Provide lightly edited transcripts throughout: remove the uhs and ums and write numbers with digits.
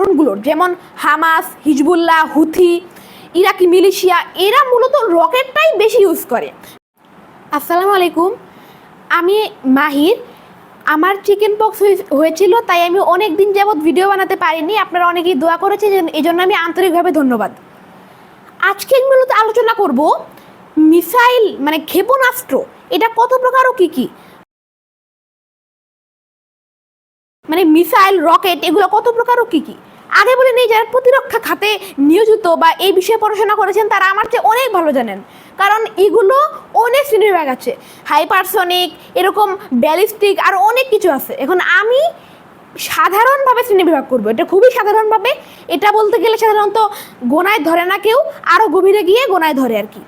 সংগঠনগুলোর, যেমন Hamas, Hezbollah, Houthi, ইরাকি militia, এরা মূলত রকেটটাই বেশি ইউজ করে। আসসালামু আলাইকুম, আমি মাহির। আমার চিকেন পক্স হয়েছিল, তাই আমি অনেক দিন যাবৎ ভিডিও বানাতে পারিনি। আপনারা অনেকেই দোয়া করেছেন, এই জন্য আমি আন্তরিকভাবে ধন্যবাদ। আজকে আমি মূলত আলোচনা করব মিসাইল মানে ক্ষেপণাস্ত্র, এটা কত প্রকার ও কী কী, মানে মিসাইল, রকেট এগুলো কত প্রকার ও কী কী। আগে বলে নেই, যারা প্রতিরক্ষা খাতে নিয়োজিত বা এই বিষয়ে পড়াশোনা করেছেন তারা আমার চেয়ে অনেক ভালো জানেন, কারণ এগুলো অনেক শ্রেণীবিভাগ আছে, হাইপারসনিক, এরকম ব্যালিস্টিক, আর অনেক কিছু আছে। এখন আমি সাধারণভাবে শ্রেণীবিভাগ করবো, এটা খুবই সাধারণভাবে। এটা বলতে গেলে সাধারণত গোনায় ধরে না কেউ, আরও গভীরে গিয়ে গোনায় ধরে আর কি।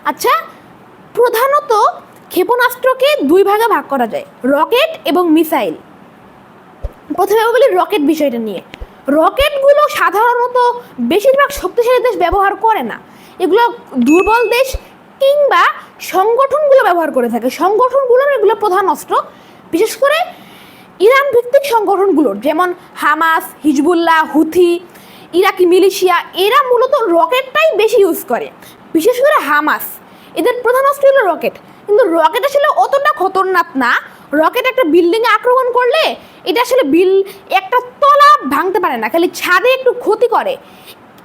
আচ্ছা, প্রধানত ক্ষেপণাস্ত্রকে দুই ভাগে ভাগ করা যায়, রকেট এবং মিসাইল। প্রথমে বলি রকেট বিষয়টা নিয়ে। রকেটগুলো সাধারণত বেশিরভাগ শক্তিশালী দেশ ব্যবহার করে না, এগুলো দুর্বল দেশ কিংবা সংগঠনগুলো ব্যবহার করে থাকে। সংগঠনগুলোর এগুলো প্রধান অস্ত্র, বিশেষ করে ইরান ভিত্তিক সংগঠনগুলোর, যেমন হামাস, হিজবুল্লাহ, হুথি, ইরাকি মিলিশিয়া, এরা মূলত রকেটটাই বেশি ইউজ করে। বিশেষ করে হামাস, এদের প্রধান অস্ত্র হলো রকেট। কিন্তু রকেট আসলে অতটা খতরনাক না। রকেট একটা বিল্ডিংয়ে আক্রমণ করলে এটা আসলে একটা তলা ভাঙতে পারে না, খালি ছাদে একটু ক্ষতি করে।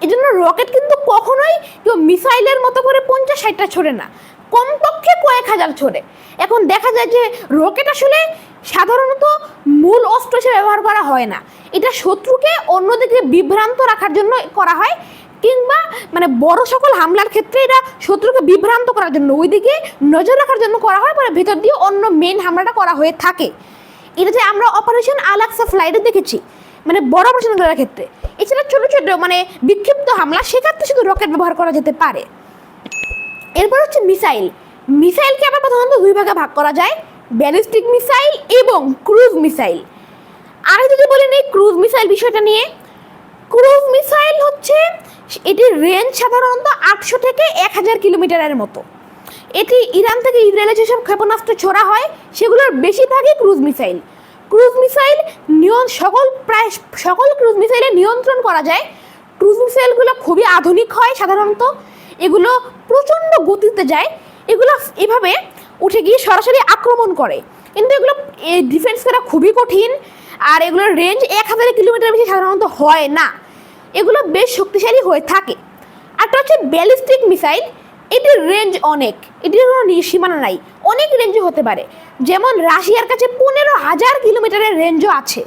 এই জন্য রকেট কিন্তু কখনোই কেউ মিসাইলের মতো করে 50-60টা ছোড়ে না, কমপক্ষে কয়েক হাজার ছোড়ে। এখন দেখা যায় যে রকেট আসলে সাধারণত মূল অস্ত্র হিসেবে ব্যবহার করা হয় না, এটা শত্রুকে অন্যদিকে বিভ্রান্ত রাখার জন্য করা হয়, কিংবা মানে বড় সকল হামলার ক্ষেত্রে এটা শত্রুকে বিভ্রান্ত করার জন্য, ওইদিকে নজর রাখার জন্য করা হয়, পরে ভেতর দিয়ে অন্য মেন হামলাটা করা হয়ে থাকে। এটা যে আমরা অপারেশন আল-আকসা ফ্লাইটে দেখেছি, মানে বড় অপারেশন করার ক্ষেত্রে। এছাড়া ছোটো ছোটো মানে বিক্ষিপ্ত হামলা, সেক্ষেত্রে শুধু রকেট ব্যবহার করা যেতে পারে। এরপর হচ্ছে মিসাইল। মিসাইলকে আবার প্রধানত দুই ভাগে ভাগ করা যায়, ব্যালিস্টিক মিসাইল এবং ক্রুজ মিসাইল। আর যদি বলেন এই ক্রুজ মিসাইল বিষয়টা নিয়ে, ক্রুজ মিসাইল হচ্ছে এটির রেঞ্জ সাধারণত 800 থেকে 1000 কিলোমিটারের মতো। এটি ইরান থেকে ইসরায়েলে যেসব ক্ষেপণাস্ত্র ছোড়া হয় সেগুলোর বেশিরভাগই ক্রুজ মিসাইল। ক্রুজ মিসাইল প্রায় সকল ক্রুজ মিসাইলে নিয়ন্ত্রণ করা যায়। ক্রুজ মিসাইলগুলো খুবই আধুনিক হয় সাধারণত, এগুলো প্রচণ্ড গতিতে যায়, এগুলো এভাবে উঠে গিয়ে সরাসরি আক্রমণ করে। কিন্তু এগুলো ডিফেন্স করা খুবই কঠিন, আর এগুলোর রেঞ্জ 1000 কিলোমিটার বেশি সাধারণত হয় না, এগুলো বেশ শক্তিশালী হয়ে থাকে। আরটা হচ্ছে ব্যালিস্টিক মিসাইল। এটির রেঞ্জ অনেক, এটির কোনো সীমানা নাই, অনেক রেঞ্জও হতে পারে। যেমন রাশিয়ার কাছে 15,000 কিলোমিটারের রেঞ্জও আছে।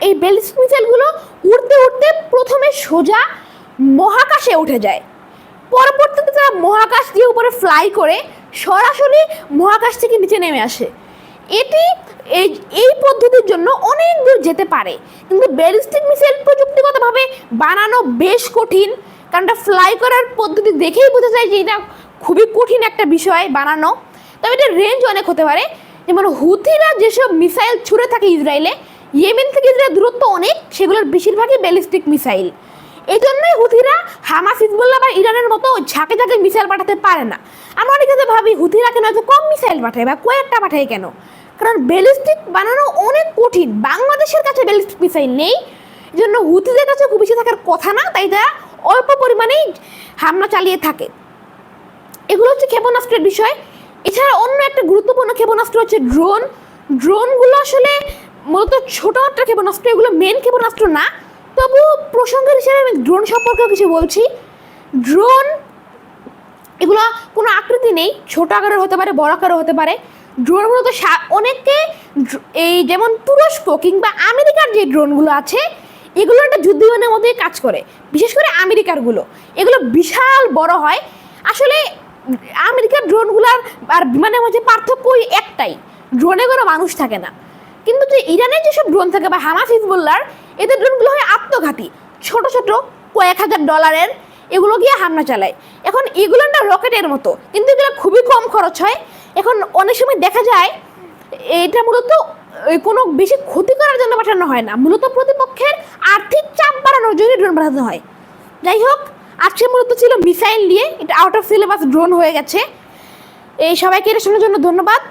এই ব্যালিস্টিক মিসাইলগুলো উড়তে উড়তে প্রথমে সোজা মহাকাশে উঠে যায়, পরবর্তীতে তারা মহাকাশ দিয়ে উপরে ফ্লাই করে সরাসরি মহাকাশ থেকে নিচে নেমে আসে। এটি এই পদ্ধতির জন্য অনেক দূর যেতে পারে। কিন্তু ব্যালিস্টিক মিসাইল প্রযুক্তিগতভাবে বানানো বেশ কঠিন, কারণ এটা ফ্লাই করার পদ্ধতি দেখেই বোঝা যায় যে এটা খুবই কঠিন একটা বিষয় বানানো। তবে এটার রেঞ্জ অনেক হতে পারে। যেমন হুথিরা যেসব মিসাইল ছুড়ে থাকে ইসরায়েলে, ইয়েমেন থেকে ইসরায়েলের দূরত্ব অনেক, সেগুলোর বেশিরভাগই ব্যালিস্টিক মিসাইল। এই জন্যই হুথিরা হামাস, হিজবুল্লাহ বা ইরানের মতো ঝাঁকে ঝাঁকে মিসাইল পাঠাতে পারে না। আমরা অনেক ক্ষেত্রে ভাবি হুথিরা কেন এত কম মিসাইল পাঠায় বা কয়েকটা পাঠায় কেন, কারণ ব্যালিস্টিক বানানো অনেক কঠিন। বাংলাদেশের কাছে ব্যালিস্টিক মিসাইল নেই, এই জন্য হুথিদের কাছে খুব বেশি থাকার কথা না, তাই তারা অল্প পরিমাণেই হামলা চালিয়ে থাকে। এগুলো হচ্ছে ক্ষেপণাস্ত্রের বিষয়। এছাড়া অন্য একটা গুরুত্বপূর্ণ ক্ষেপণাস্ত্র হচ্ছে ড্রোন। ড্রোনগুলো আসলে মূলত ছোটো একটা ক্ষেপণাস্ত্র, এগুলো মেন ক্ষেপণাস্ত্র না, তবু প্রসঙ্গের হিসেবে আমি ড্রোন সম্পর্কেও কিছু বলছি। ড্রোন এগুলো কোনো আকৃতি নেই, ছোট আকারের হতে পারে, বড় আকারের হতে পারে। ড্রোন মূলত অনেককে এই যেমন তুরস্ক কিংবা আমেরিকার যে ড্রোনগুলো আছে, এগুলো একটা যুদ্ধ বিমানের মধ্যেই কাজ করে। বিশেষ করে আমেরিকারগুলো, এগুলো বিশাল বড় হয়। আসলে আমেরিকার ড্রোনগুলোর আর বিমানের মধ্যে পার্থক্য একটাই, ড্রোনে কোনো মানুষ থাকে না। কিন্তু যে ইরানের যেসব ড্রোন থাকে বা হামাস, হিজবুল্লাহর, এদের ড্রোনগুলো হয় আত্মঘাতী, ছোট ছোট কয়েক হাজার ডলারের, এগুলো গিয়ে হামলা চালায়। এখন এগুলো না রকেটের মতো, কিন্তু এগুলো খুবই কম খরচ হয়। এখন অনেক সময় দেখা যায় এটা মূলত কোনো বেশি ক্ষতি করার জন্য পাঠানো হয় না, মূলত প্রতিপক্ষের আর্থিক চাপ বাড়ানোর জন্য ড্রোন পাঠানো হয়। যাই হোক, আজকে মূলত ছিল মিসাইল নিয়ে, এটা আউট অফ সিলেবাস ড্রোন হয়ে গেছে। এই সবাইকে এটা শোনার জন্য ধন্যবাদ।